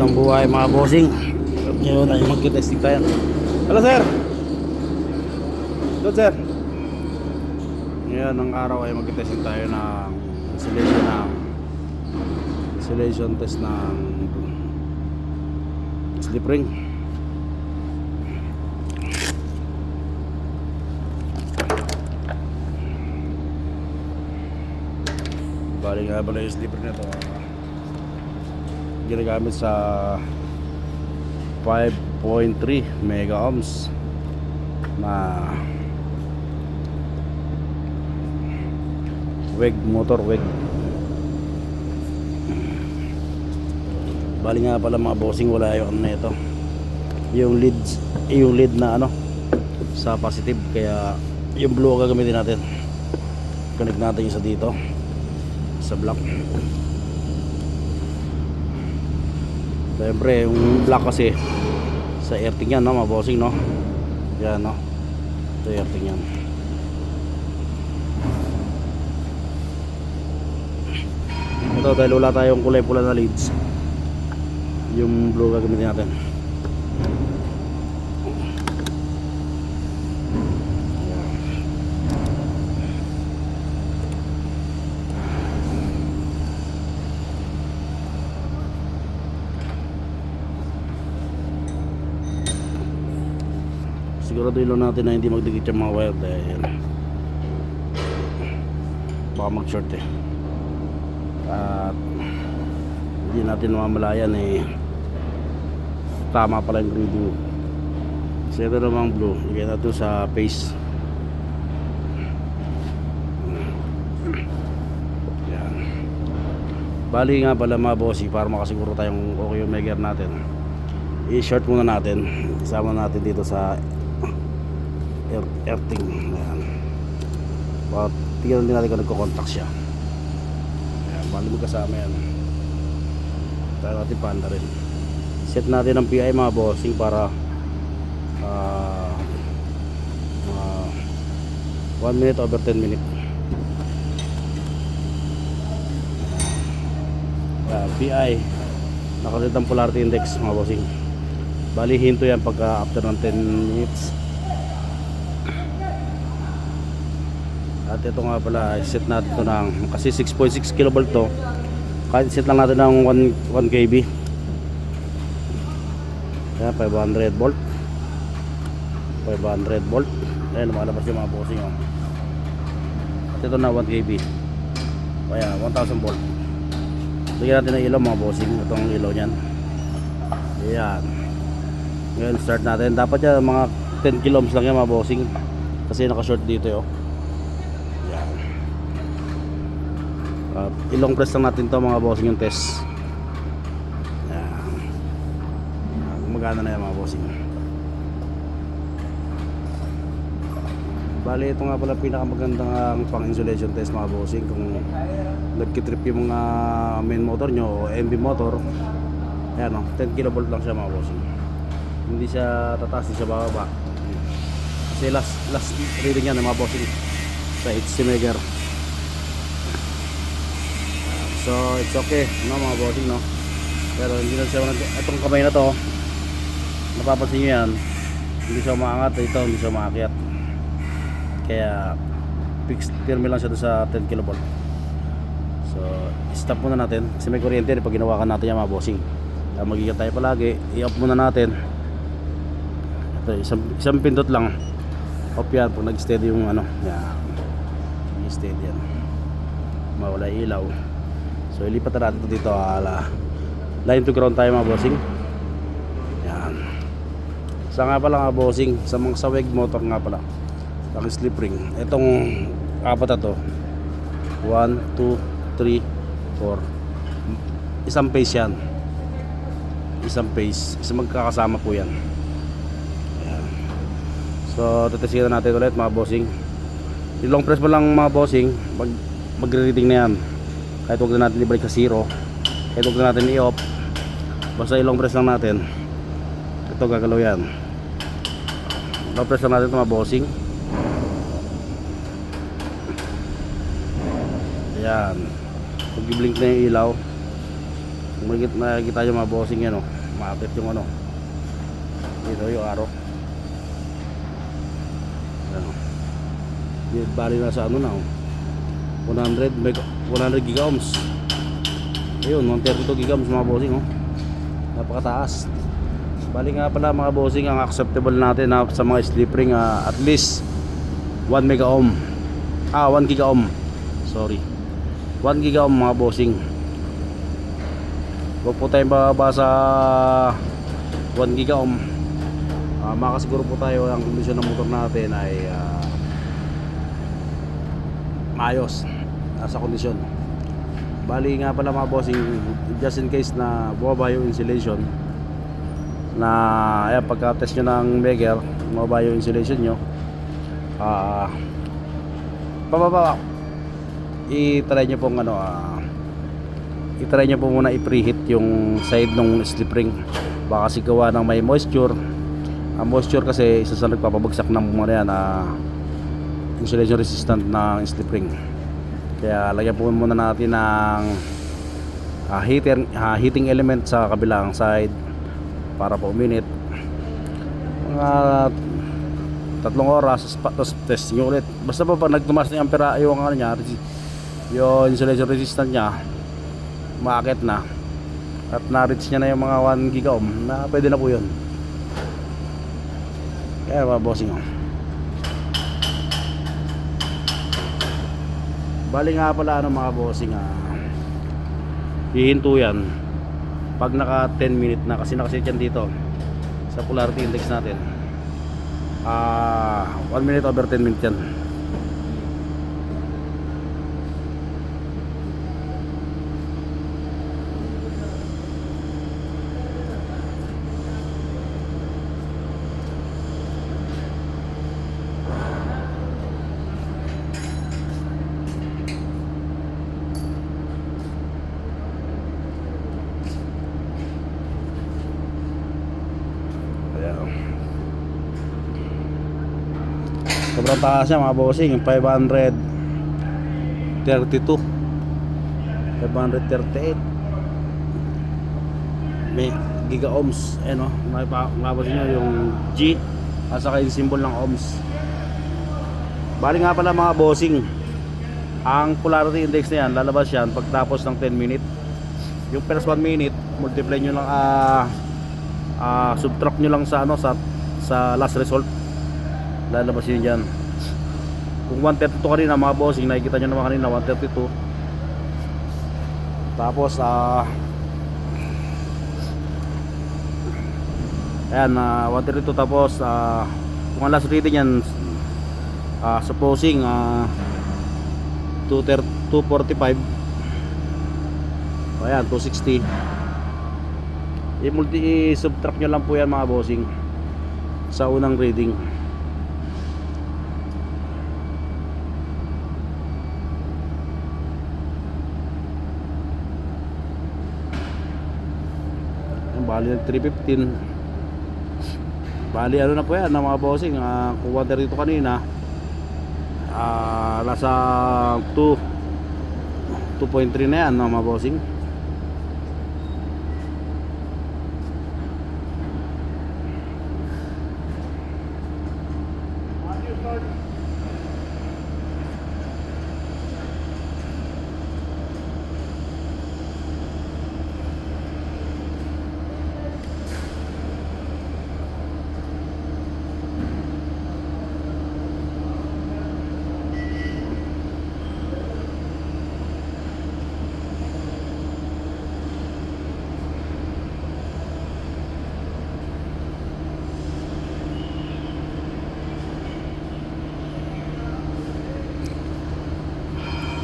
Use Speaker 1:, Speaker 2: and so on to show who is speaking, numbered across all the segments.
Speaker 1: ng buhay mga bossing. Ngayon ay magkitesting tayo. Hello sir. Good sir. Ngayon ang araw ay magkitesting tayo ng installation test ng slip ring. Bali nga pala yung slip ring na ito, ginagamit sa 5.3 mega ohms na WEG motor, WEG. Bali nga pala mga bossing, wala yung ano na ito, yung lead na ano sa positive, kaya yung blue gagamitin natin. Connect natin yung isa dito sa block. Siyempre yung black kasi sa earthing yan, no mga bossing, no? Yan, no? Ito earthing yan. Ito dahil wala tayong kulay pula na leads, yung blue gagamitin natin. Sigurado ilo natin na hindi magdikit yung mga wire dahil baka mag short at hindi natin mamalayan tama pala yung reading. So ito namang blue, lagay natin sa face. Yan. Bali nga pala mga bossy, para makasiguro tayong okay yung megar natin, i-short muna natin, isama natin dito sa earthing. Ayan. But tingnan din natin kung nagko-contact siya. Ayan, bali mo kasama yan. Tayo natin panda rin. Set natin ang PI mga bossing para 1 minute over 10 minutes. PI nakalit ang polarity index mga bossing. Bali hinto yan pagka after ng 10 minutes. At ito nga pala, set natin ito ng, kasi 6.6 kilovolt to, kahit set lang natin ng 1 kV. Ayan, 500 volt. Ayan, lumalabas yung mga bossing, oh. At ito na 1 kV. Ayan, 1000 volt. Lagyan natin ng ilaw mga bossing. Itong ilaw nyan. Ayan. Ngayon start natin. Dapat yan mga 10 kilo ohms lang yan mga bossing, kasi naka-short dito, oh. Ilong press lang natin to mga bossing yung test. Ayan. Gumagana na yan mga bossing. Bali ito nga pala pinakamagandang pang insulation test mga bossing. Kung nagkitrip yung mga main motor nyo o MB motor, ayan, 10 kilovolt lang siya mga bossing. Hindi siya tataas, hindi siya bababa. Kasi last reading yan mga bossing sa HC Megar. So it's okay, no mga bossing, no? Pero hindi na siya, itong kamay na to, napapansin nyo yan, hindi siya umaangat, ito hindi siya umaakyat. Kaya fixed firme lang siya doon sa 10 kilovolt. So stop muna natin kasi may kuryente pag ginawakan natin yan mga bossing. Magigat tayo palagi, i-off muna natin. Ito, isang pindot lang off yan pag nag-steady yung ano yan, nag-steady yan, mawala ilaw. So ilipat na natin ito dito, line to ground tayo mga bossing. Yan. Sa nga pala mga bossing, sa mga WEG motor nga pala, ang slip ring, itong apat na to, 1, 2, 3, 4, isang phase yan, isang magkakasama po yan. Yan. So tatesikan natin ulit mga bossing. Ilong press mo lang mga bossing, mag-reading na yan. Kahit huwag na natin ibalik sa 0, kahit huwag na natin i-off, basta ilong press lang natin. Ito gagalaw yan. Ilong press lang natin ito mga bossing. Ayan, pag i-blink na yung ilaw, makikita nyo mga bossing yan, oh. Umakit yung ano. Dito yung araw. Ano. Bali na sa ano na 100 giga ohms. Ayun, 132 giga ohms mga bossing, oh. Napakataas. Bali nga pala mga bossing, ang acceptable natin sa mga slip ring at least 1 mega ohm. 1 giga ohm. Sorry. 1 giga ohm mga bossing. Huwag po tayong bababa sa 1 giga ohm. Makasiguro po tayo ang kondisyon ng motor natin ay maayos, nasa kondisyon. Bali nga pala mga bossing, just in case na bumaba yung insulation, na ayan, pagka test nyo ng Megger, bumaba yung insulation nyo, i-try nyo pong i-try nyo po muna i-preheat yung side ng slip ring. Baka kasi gawa ng may moisture. Ang moisture kasi isa sa nagpapabagsak ng mga yan, insulation resistant ng slip ring. Kaya lagyan po muna natin ng heating element sa kabilang side para po uminit. Mga 3 oras, tapos test nyo ulit. Basta pa pag nagtumas na yung ampera, yung ano niya, yung insulation resistant niya, umaakit na at na-reach niya na yung mga 1 giga ohm, na pwede na po yun. Kaya mga bossing, bali nga pala mga bossing, hihinto yan pag naka 10 minute na, kasi nakaset yan dito sa polarity index natin. 1 minute over 10 minutes yan. Sobrang taas niya mga bossing, 538 may giga ohms. Ayan, mapapansin nyo yung G at saka yung symbol ng ohms. Bali nga pala mga bossing, ang polarity index na yan, lalabas yan pagtapos ng 10 minute. Yung first 1 minute, multiply nyo lang, subtract nyo lang sa sa last result, lalabas yun dyan. Kung 132 kanina mga bossing, nakikita nyo naman kanina 132. Tapos ayan, 132. Tapos kung ang last reading yan, supposing 245, ayan 260, i-subtract nyo lang po yan mga bossing sa unang reading. Bali 315. Bali ano na po yan mga bossing, kung 132 kanina, nasa 2.3 na yan mga bossing.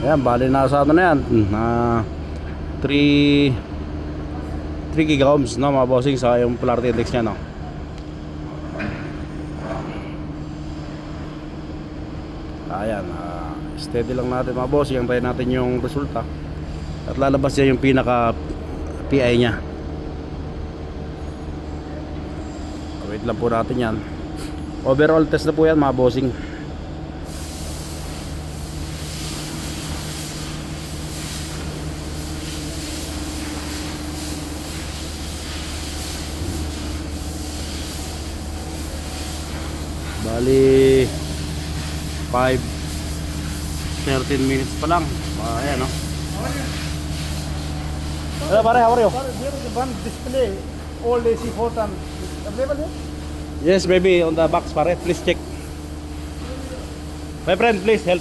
Speaker 1: Ayan, bali nasa ano na yan, 3 giga ohms, no mga bossing, sa yung polarity index nya, no. Ayan, steady lang natin mga bossing, antayin natin yung resulta at lalabas yan yung pinaka PI nya. Wait lang po natin yan. Overall test na po yan mga bossing. Bali 5:13 minutes pa lang. Ayan, no? Hello pare, how are you?
Speaker 2: There is one display, old AC photon. Available here?
Speaker 1: Yes, baby, on the box pare, please check. My friend, please help.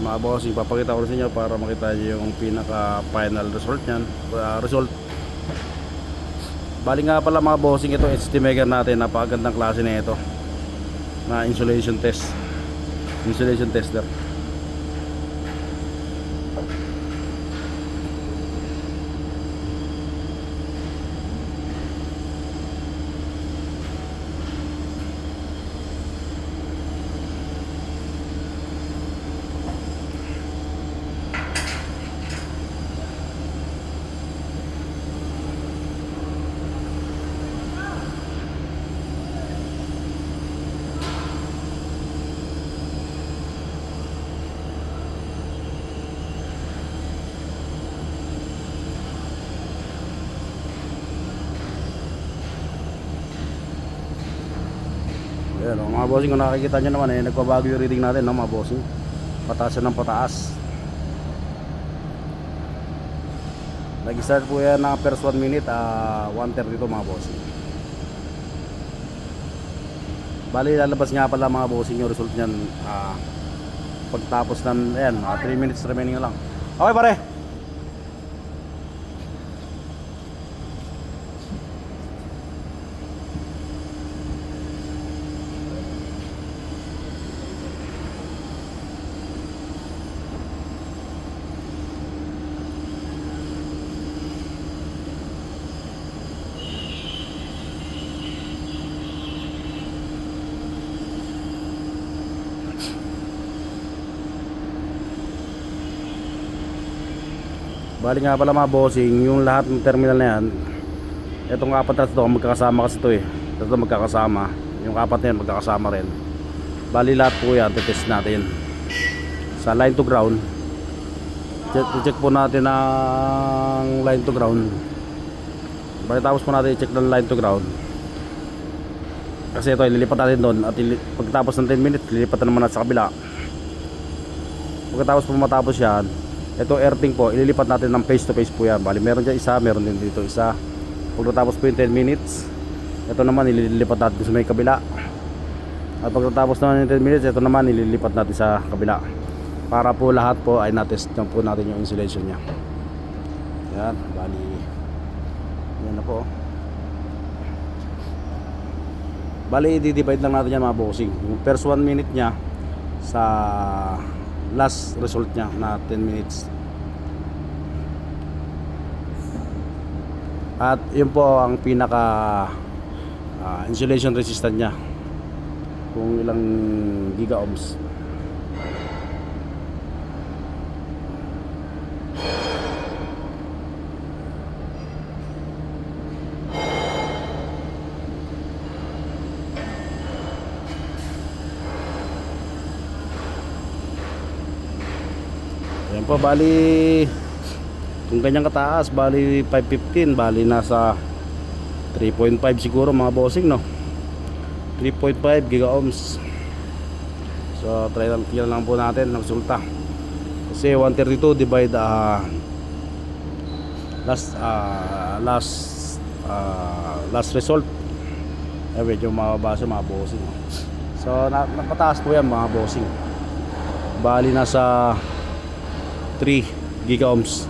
Speaker 1: Mga boss, ipapakita ko sa inyo para makita nyo yung pinaka final result nyan. Result. Bali nga pala mga bossing, ito HT Mega natin, napakagandang klase na ito na insulation tester. Ayan, mga bossing, kung nakikita nyo naman nagpabago yung reading natin, no, mga bossing. Pataas yan ng pataas. Nag-start po yan ng first 1 minute 1:32 mga bossing. Bali lalabas nga pala mga bossing yung result nyan pagtapos ng 3 minutes remaining na lang. Okay pare. Bali nga pala mga bossing, yung lahat ng terminal na yan, itong apat na ito magkakasama kasi ito ito magkakasama, yung apat na yan magkakasama rin. Bali lahat po yan titest natin sa line to ground. Check po natin ang line to ground. Bali tapos po natin i-check ng line to ground, kasi ito ililipat natin doon at pagkatapos ng 10 minutes lilipat na naman natin sa kabila. Pagkatapos po matapos yan, ito earthing po, ililipat natin ng face to face po yan. Bali meron dyan isa, meron din dito isa. Pagkatapos po yung 10 minutes, ito naman ililipat natin sa may kabila. At pagkatapos naman yung 10 minutes, ito naman ililipat natin sa kabila. Para po lahat po ay natest po natin yung insulation nya. Yan, bali yan na po. Bali i-divide lang natin yan mga bossing, yung first 1 minute nya sa last result nya na 10 minutes. At yun po ang pinaka insulation resistant nya, kung ilang giga ohms. Ayan po, bali kung ganyang kataas, bali 515, bali nasa 3.5 siguro mga bossing, no? 3.5 giga ohms. So try lang po natin ng resulta. Kasi 132 divide last result ay medyo mababa siya mga bossing, no? So napataas po yan mga bossing. Bali nasa 3 giga ohms,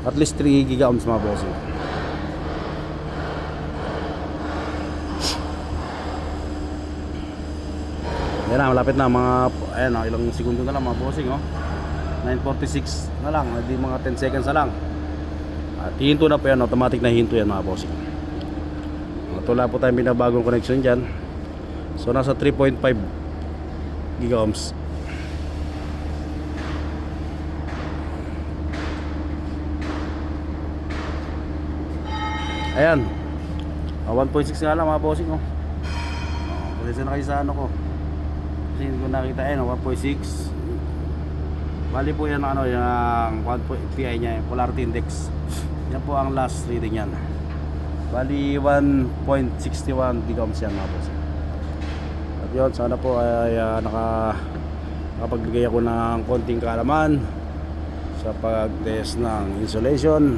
Speaker 1: at least 3 giga ohms mga bossing. Yan na, malapit na mga ilang segundo na lang mga bossing, 9:46 na lang, hindi mga 10 seconds na lang. At hihinto na po yan, automatic na hihinto yan mga bossing. At wala po tayong binabagong connection dyan. So nasa 3.5 giga ohms. Ayan, 1.6 nga lang mga bossing, Pasensya na kayo sa ano ko. Kasi hindi ko nakita 1.6. Bali po yan ano, yung PI niya, yung polarity index. Yan po ang last reading yan. Bali 1.61 decams yan mga boss. At yun, sana po ay nakapagbigay ako ng konting kaalaman sa pag-test ng insulation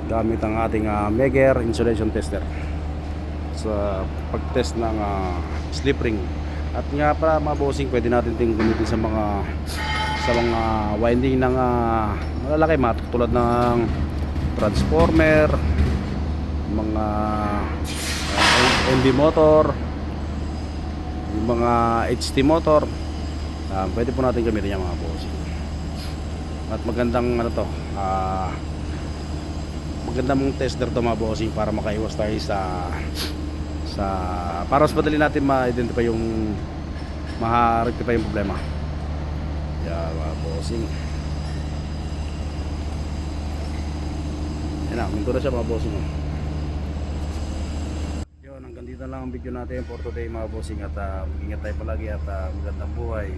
Speaker 1: gamit ang ating Megger insulation tester sa pag-test ng slip ring. At nga para mga bossing, pwede natin ting gamitin sa mga winding ng malalaki, tulad ng transformer, mga MB motor, yung mga HT motor. Pwede po natin gamitin yung mga bossing. At magandang ano to, magandang tester to mga bossing, para makaiwas tayo para mas madali natin ma-identify yung ma-rectify yung problema. Yeah, mga bossing. Yan na, minto na siya mga bossing. Yun, hanggang dito lang ang video natin for today mga bossing. At mag-ingat tayo palagi at magandang buhay.